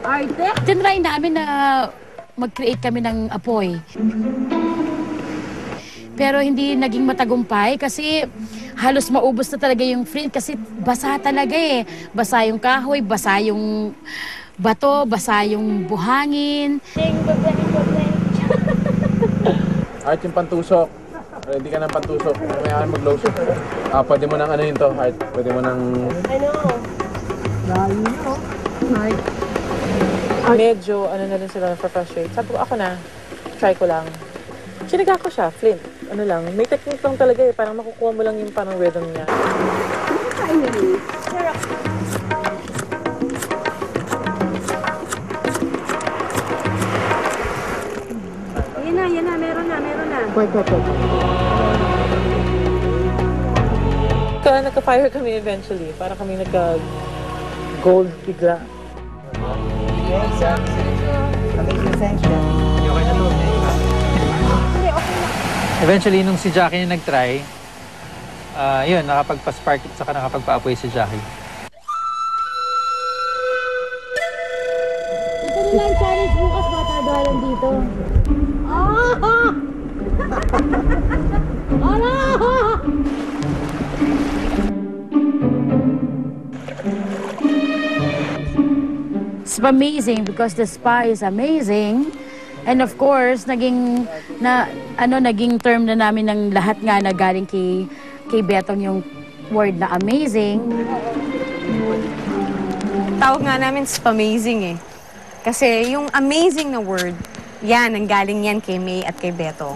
Arte? Tinry namin na mag-create kami ng apoy. Pero hindi naging matagumpay kasi halos maubos na talaga yung flint kasi basa talaga eh. Basa yung kahoy, basa yung bato, basa yung buhangin. Art, yung pantusok. Ready ka ng pantusok. May mag-lotion. Pwede mo nang ano yun to, Art. Pwede mo nang... Medyo ano na rin sila na-frustrate. Sabi ko, ako na, try ko lang. Sinaga ko siya, flint. Ano lang, may technique lang talaga eh. Parang makukuha mo lang yung parang rhythm niya. Yan na, meron na. Wait. Nagka-fire kami eventually. Para kami nagka-gold bigla. Eventually, nung si Jackie na nag-try, yun, nakapagpa-spark at saka nakapagpa-apoy si Jackie. Ito na lang challenge bukas, bata dalan dito. It's amazing because the spa is amazing. And of course, naging term na namin ng lahat nga na galing kay Betong yung word na amazing. Tawag nga namin spamazing eh. Kasi yung amazing na word, yan, ang galing yan kay May at kay Beto.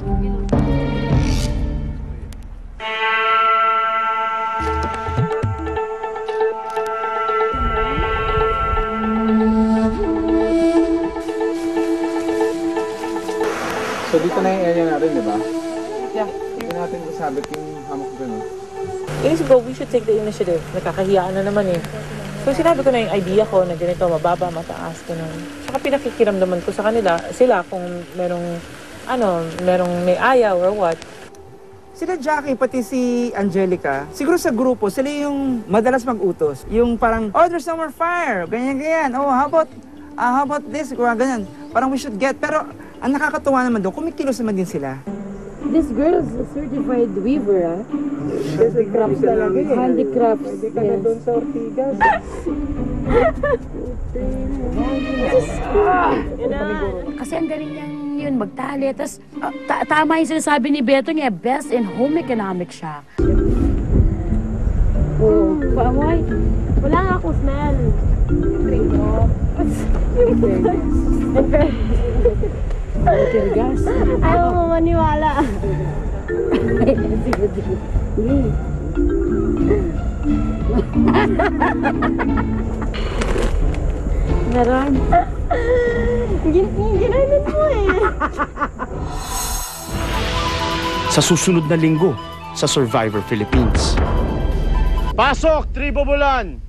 So dito na yung area natin, di ba? Yeah. Dito natin kasabit yung hammock dun, no? Bro, we should take the initiative. Nakakahiyaan na naman eh. So sinabi ko na yung idea ko na ganito, mababa, mataas, ganun. Saka pinakikiramdaman ko sa kanila, sila kung merong may ayaw or what. Sila Jackie, pati si Angelica, siguro sa grupo, sila yung madalas mag-utos. Yung parang, oh, there's no more fire, ganyan. Oh, how about this, ganyan. Parang we should get, pero ang nakakatuwa naman doon, kumikilos naman din sila. This girl is a certified weaver, ah. Kasi crafts talaga eh. Handicrafts. Pwede ka na doon sa Ortigas. Kasi ang galing niyang yun, magtali. Tapos, tama yung sinasabi ni Beto niya, best in home economics siya. Oh, paamoy? Wala nga akong smell. Gas. Ayaw mo maniwala. Sige. Meron. Ginanon mo eh. Sa susunod na linggo sa Survivor Philippines. Pasok, Tribo Bulan!